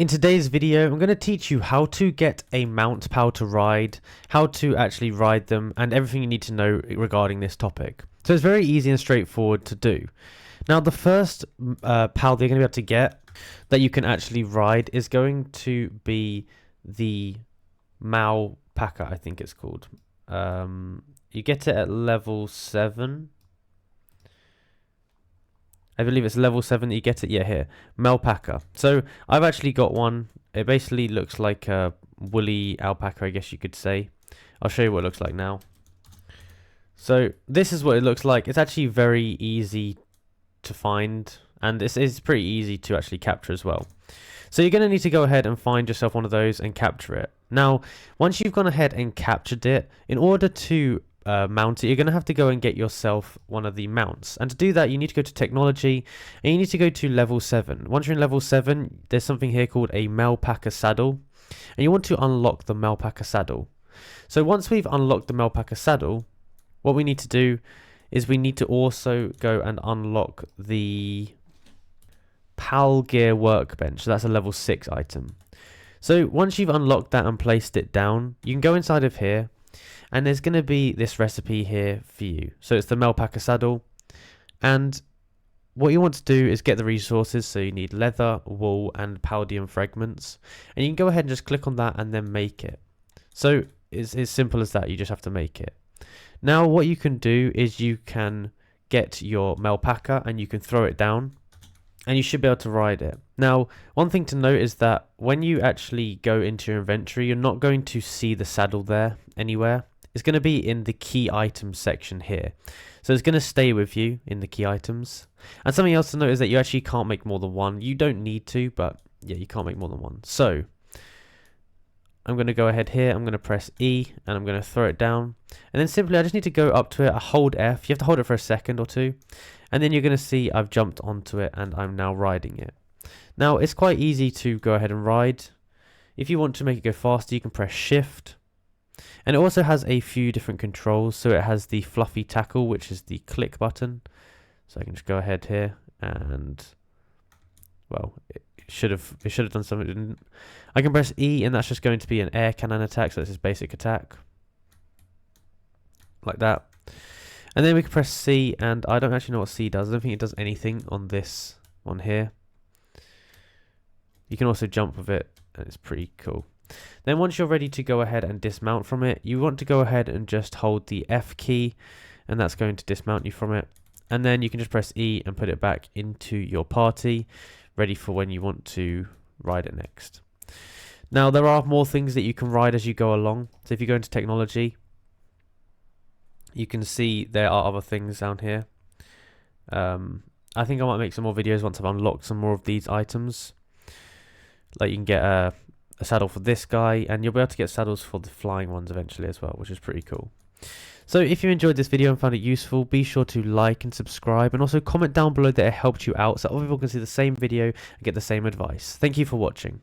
In today's video, I'm going to teach you how to get a mount PAL to ride, how to actually ride them, and everything you need to know regarding this topic. So it's very easy and straightforward to do. Now, the first PAL that you're going to be able to get that you can actually ride is going to be the Malpaca, I think it's called. You get it at level 7. I believe it's level 7 that you get it. Yeah, here. Malpaca. So I've actually got one. It basically looks like a woolly alpaca, I guess you could say. I'll show you what it looks like now. So this is what it looks like. It's actually very easy to find, and this is pretty easy to actually capture as well. So you're going to need to go ahead and find yourself one of those and capture it. Now, once you've gone ahead and captured it, in order to mount it, you're going to have to go and get yourself one of the mounts, and to do that you need to go to technology and you need to go to level 7. Once you're in level 7, there's something here called a Malpaca saddle, and you want to unlock the Malpaca saddle. So once we've unlocked the Malpaca saddle, what we need to do is we need to also go and unlock the PAL gear workbench. So that's a level 6 item. So once you've unlocked that and placed it down, you can go inside of here, and there's going to be this recipe here for you. So it's the Malpaca saddle. And what you want to do is get the resources. So you need leather, wool, and palladium fragments. And you can go ahead and just click on that and then make it. So it's as simple as that. You just have to make it. Now what you can do is you can get your Malpaca and you can throw it down, and you should be able to ride it. Now, one thing to note is that when you actually go into your inventory, you're not going to see the saddle there anywhere. It's going to be in the key items section here. So it's going to stay with you in the key items. And something else to note is that you actually can't make more than one. You don't need to, but yeah, you can't make more than one. So I'm going to go ahead here. I'm going to press E and I'm going to throw it down. And then simply I just need to go up to it. I hold F. You have to hold it for a second or two. And then you're going to see I've jumped onto it and I'm now riding it. Now it's quite easy to go ahead and ride. If you want to make it go faster, you can press Shift. And it also has a few different controls. So it has the fluffy tackle, which is the click button. So I can just go ahead here and, well, it should have done something. It didn't. I can press E and that's just going to be an air cannon attack. So this is basic attack. Like that. And then we can press C, and I don't actually know what C does. I don't think it does anything on this one here. You can also jump with it, and it's pretty cool. Then once you're ready to go ahead and dismount from it, you want to go ahead and just hold the F key, and that's going to dismount you from it. And then you can just press E and put it back into your party, ready for when you want to ride it next. Now, there are more things that you can ride as you go along. So if you go into technology, you can see there are other things down here. I think I might make some more videos once I've unlocked some more of these items. Like you can get a saddle for this guy, and you'll be able to get saddles for the flying ones eventually as well, which is pretty cool. So if you enjoyed this video and found it useful, be sure to like and subscribe, and also comment down below that it helped you out so other people can see the same video and get the same advice. Thank you for watching.